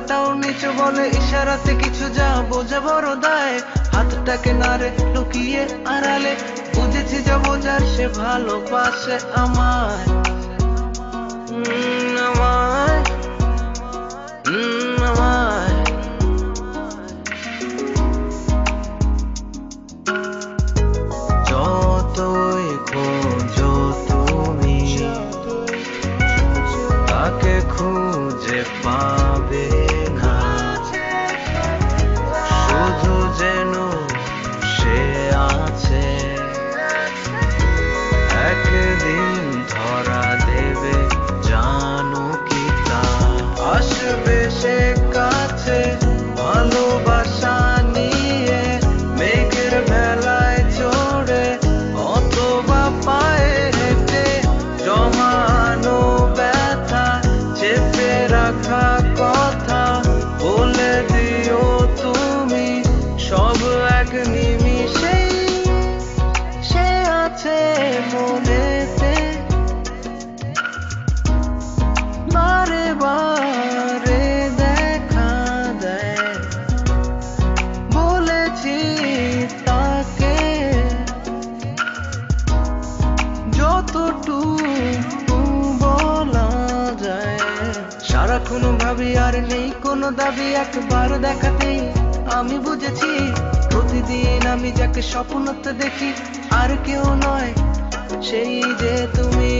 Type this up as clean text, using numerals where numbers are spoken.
গলাটাও নিচু বলে ইশারাতে কিছু যা বোঝা বড় দায়। হাতটাকে নাড়ে লুকিয়ে আড়ালে, বুঝেছি যা বোঝার সে ভালোবাসে আমায়। আমায় আমায় যতই খোঁজো তুমি তাকে খুঁজে পাবে না, শুধু যেন সে আছে, একদিন ধরা দেবে জানো কি তা। আসবে সে কাছে ভালোবাসা নিয়ে, মেঘের ভেলায় চড়ে অথবা পায়ে হেঁটে, জমানো ব্যথা চেপে রাখা কথা বলে দিও তুমি সব এক নিমিষেই। সে আছে মনেতে, বারে বারে দেখা দেয়, বলেছি তাকে যতটুকু বলা যায়। সারাক্ষণ ভাবি আর নেই কোনো দাবি, একবার দেখাতেই আমি বুঝেছি প্রতিদিন আমি যাকে স্বপ্নতে দেখি আর কেউ নয়, সেই যে তুমি।